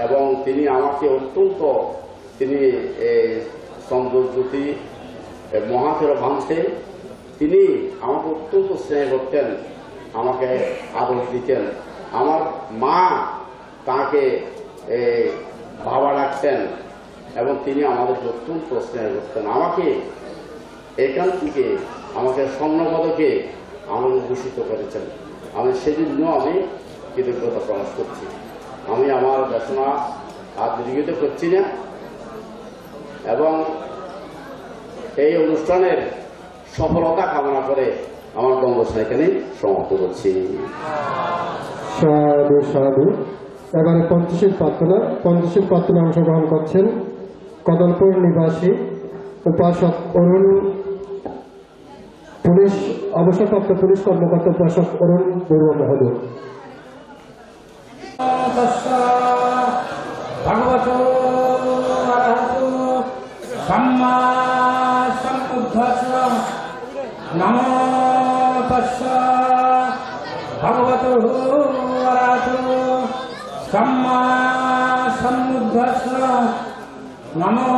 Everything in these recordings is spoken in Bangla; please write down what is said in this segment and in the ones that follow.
এবং তিনি আমাকে অত্যন্ত তিনি চন্দ্রজ্যোতি মহাতের ভাঙতে তিনি আমাকে অত্যন্ত স্নেহ করতেন, আমাকে আদর দিতেন। আমার মা তাকে বাবা ডাকতেন এবং তিনি আমাদেরকে অত্যন্ত স্নেহ করতেন। আমাকে এখান থেকে আমাকে স্বর্ণপদকে আমাকে ভূষিত করেছেন। আমি সেজন্য আমি কৃতজ্ঞতা প্রকাশ করছি। আমি আমার দেশনা আর দীর্ঘিত করছি না এবং এই অনুষ্ঠানের সফলতা কামনা করে আমার বক্তব্য এখানে সমাপ্ত করছি। সাধু সাধু। এবারে পঞ্চশীল প্রার্থনা অংশগ্রহণ করছেন কদলপুর নিবাসী উপাসক অরুণ, পুলিশ অবসরপ্রাপ্ত পুলিশ কর্মকর্তা উপাসক অরুণ বড়ুয়া মহোদয়। ভগবতো অরহতো সম্মা সম্বুদ্ধস্য নমো তস্য। ভগবতো অরহতো সম্মা সম্বুদ্ধস্য নমো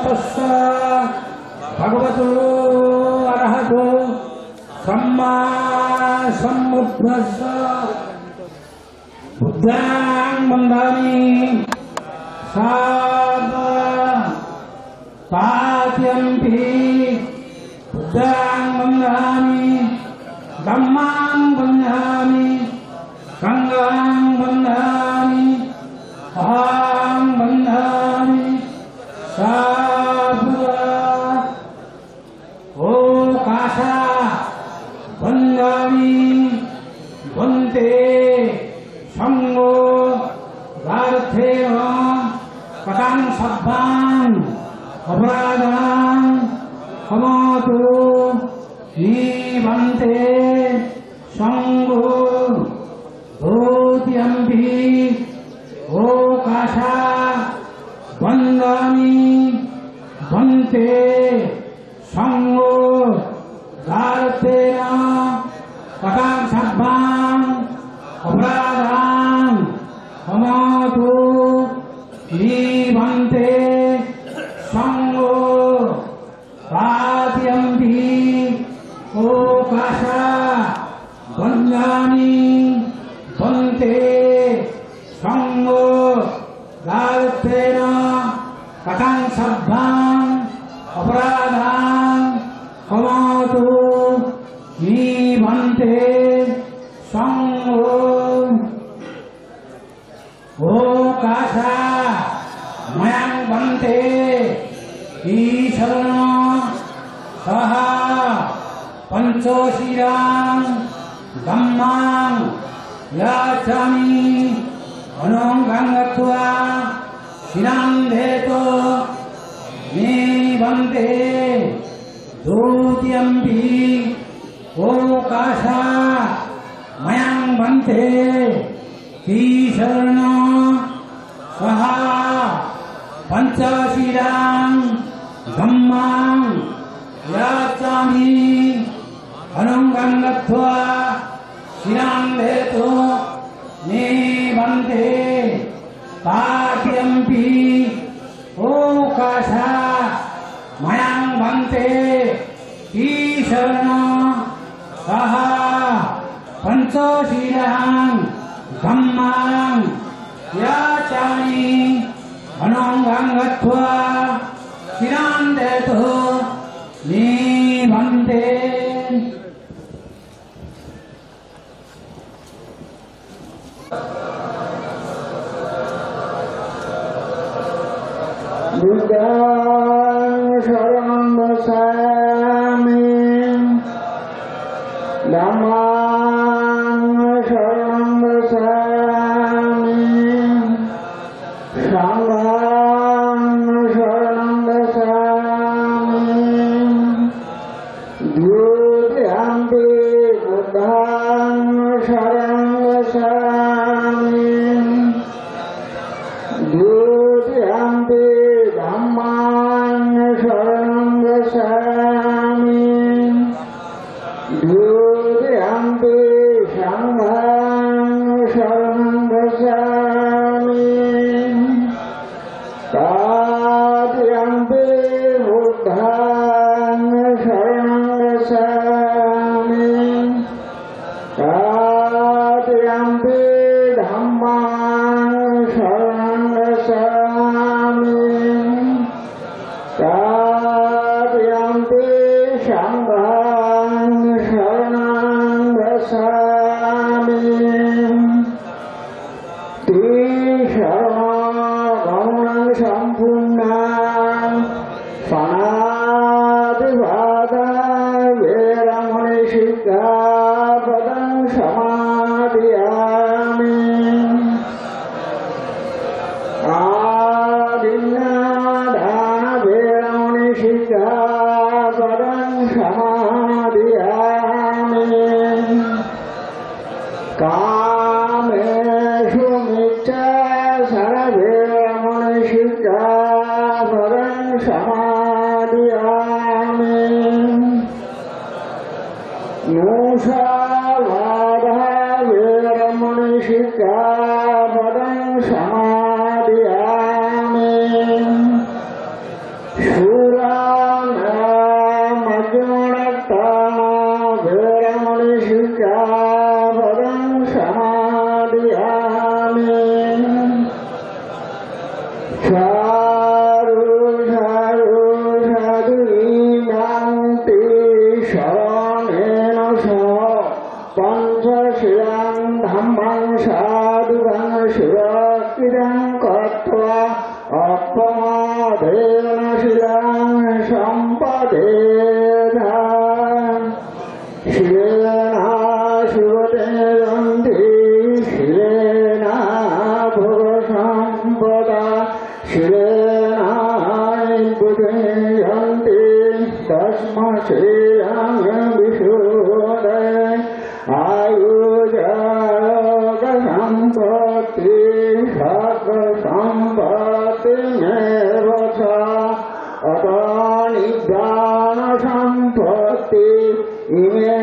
তস্য। ভগবতো অরহতো সম্মা সম্বুদ্ধস্য। বুদ্ধাং বন্দামি সাধু পাত্যম্পি। বুদ্ধাং বন্দামি ধম্মাং বন্দামি সংঘাং বন্দামি অহং বন্দামি সাধু। ও কাশা বন্দামি বন্দে সঙ্গ গার্থেয় কটাং সব্বাং অপরাধাং ক্ষমতু নিবন্তে সঙ্গ ধৌত্যম্পি। ও কাশা বন্দামি বন্তে সঙ্গ গার্থেয় কটাং সব্বাং অপরাধাং ক্ষমতু নিবন্তে সঙ্গ পাত্যম্পি। ও কাশা বন্দামি বন্তে সঙ্গ গার্থেয় কটাং সব্বাং অপরাধাং ক্ষমতু নিবন্তে সঙ্গ। ও কাশা ময়াং বন্তে ঈশরণ সহ পঞ্চশীলাং ধম্মাং যাচামি অনঙ্গাং গত্বা শিরান্ধেতো নিবন্তে ধৌত্যম্পি। ও কাশা ময়াং বন্তে ঈশরণ সহ পঞ্চশীলাং ধম্মাং যাচামি অনঙ্গাং গত্বা শিরান্ধেতো নিবন্তে পাত্যম্পি। ও কাশা ময়াং বন্তে ঈশরণ সহ পঞ্চশীলাং ধম্মাং যাচামি অনঙ্গাং গত্বা শিরান্ধেতো নিবন্তে। বুদ্ধাং শরণং গচ্ছামি ধম্মাং শরণং গচ্ছামি সংঘাং শরণং গচ্ছামি। দ্বিতীয়ম্পি বুদ্ধাং শরণং গচ্ছামি। দ্বিতীয়ম্পি ধম্মাং শরণং গচ্ছামি। দ্বিতীয়ম্পি শরণগমনং সম্পূর্ণাং পাণাতিপাতায় বেরমণি শিক্ষাপদং সমাদিয়ামি আদিন্নাদান বেরমণি শিক্ষাপদং সমাদিয়ামি কামেষু মিথ্যাচার বেরমণি শিক্ষাপদং সমাদিয়ামি মুসাবাধা বেরমণি শিক্ষাপদং সমাদিয়ামি সুরামজ্ঞণত্তান বেরমণি শিক্ষাপদং সমাদিয়ামি সাধু সাধু সাধুনান্তি শরণেন পঞ্চশীলং ধম্মং সাধুগং সুরক্ষিতং কত্বা অপমাদেন শীলং সম্পদেধা শিলেনা সুবতে গন্ধি শিলেনা ভোগ সম্পদা শিলেনা বুদ্ধি তস্মশীলং বিশুদ্ধে আয়ুজায়োগ সম্পত্তি সর্ব সম্পত্তি মেব চ অত নিদান সম্পত্তি ইমে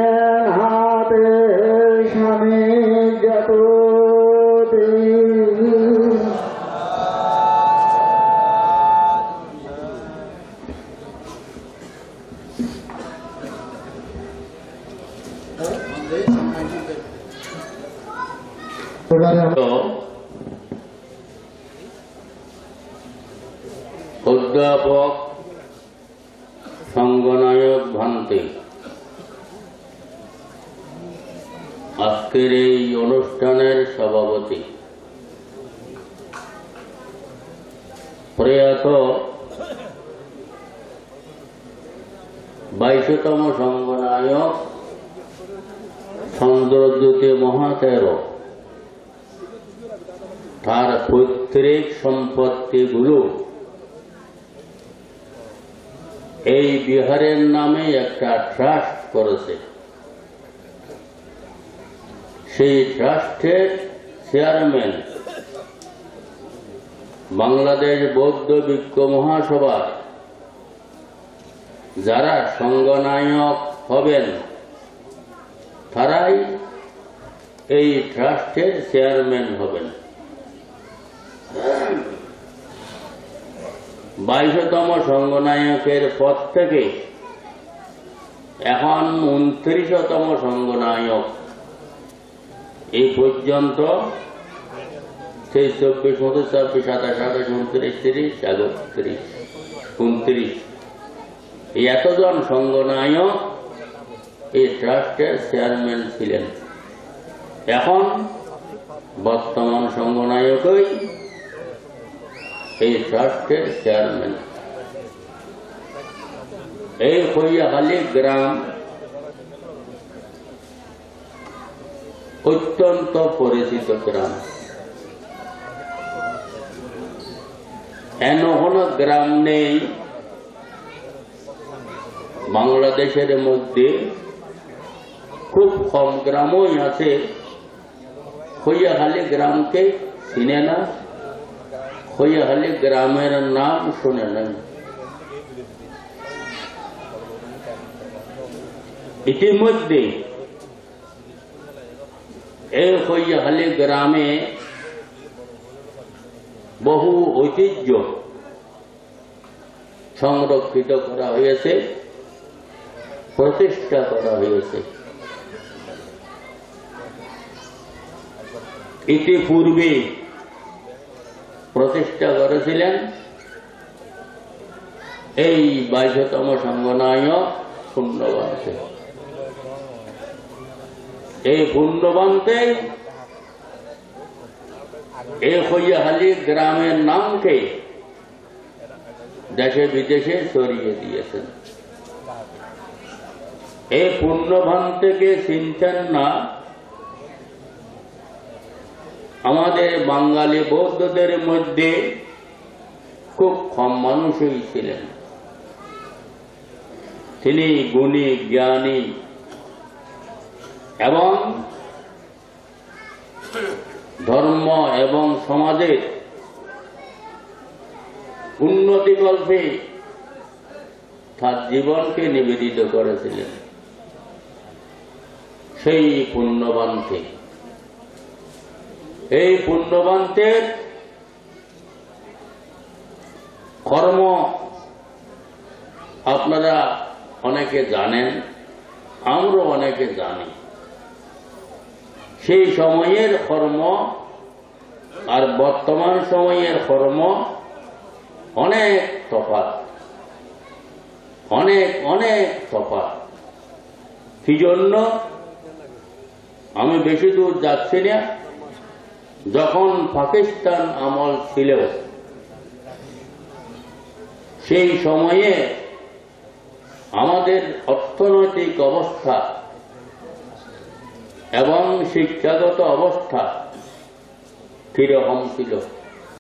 নাতে সমিজ্জতু অধ্যাপক সঙ্গনায়ক ভান্তে আজকের এই অনুষ্ঠানের সভাপতি, প্রয়াত 22তম সঙ্গনায়ক চন্দ্রজ্যোতি মহাতের তার পৈতৃক সম্পত্তিগুলো এই বিহারের নামে একটা ট্রাস্ট করেছে। সেই ট্রাস্টের চেয়ারম্যান বাংলাদেশ বৌদ্ধ ভিক্ষু মহাসভার যারা সঙ্গনায়ক হবেন তারাই এই ট্রাস্টের চেয়ারম্যান হবেন। 22তম সঙ্গনায়কের পদ থেকে এখন 29তম সঙ্গনায়ক এই পর্যন্ত সেই 24, 25, 26, 27, 28, 29, 30, 29 এই এতজন সঙ্গনায়ক এই ট্রাস্টের চেয়ারম্যান ছিলেন। এখন বর্তমান সঙ্গনায়কই এই ট্রাস্টের চেয়ারম্যান। এই খৈয়াখালী গ্রাম অত্যন্ত পরিচিত গ্রাম। এমন কোন গ্রাম নেই বাংলাদেশের মধ্যে, খুব কম গ্রামই আছে খৈয়াখালী গ্রামকে চিনে না, খৈয়াখালী গ্রামের নাম শুনে নেন। ইতিমধ্যে এই খৈয়াখালী গ্রামে বহু ঐতিহ্য সংরক্ষিত করা হয়েছে, প্রতিষ্ঠা করা হয়েছে। ইতিপূর্বে প্রতিষ্ঠা করেছিলেন এই 22তম সঙ্গনায়ক পুণ্যবান্তে। এই পুণ্যবান্তে এই খৈয়াহালি গ্রামের নামকে দেশে বিদেশে ছড়িয়ে দিয়েছেন। এই পুণ্যভান্তেকে চিনতেন না আমাদের বাঙালি বৌদ্ধদের মধ্যে খুব কম মানুষই ছিলেন। তিনি গুণী, জ্ঞানী এবং ধর্ম এবং সমাজের উন্নতিকল্পে তার জীবনকে নিবেদিত করেছিলেন। সেই পুণ্যবান্তে, এই পুণ্যবান্তের কর্ম আপনারা অনেকে জানেন, আমরা অনেকে জানি। সেই সময়ের কর্ম আর বর্তমান সময়ের কর্ম অনেক তফাৎ, অনেক অনেক তফাৎ। কি জন্য? আমি বেশি দূর যাচ্ছি না। যখন পাকিস্তান আমল ছিল সেই সময়ে আমাদের অর্থনৈতিক অবস্থা এবং শিক্ষাগত অবস্থা কিরকম ছিল?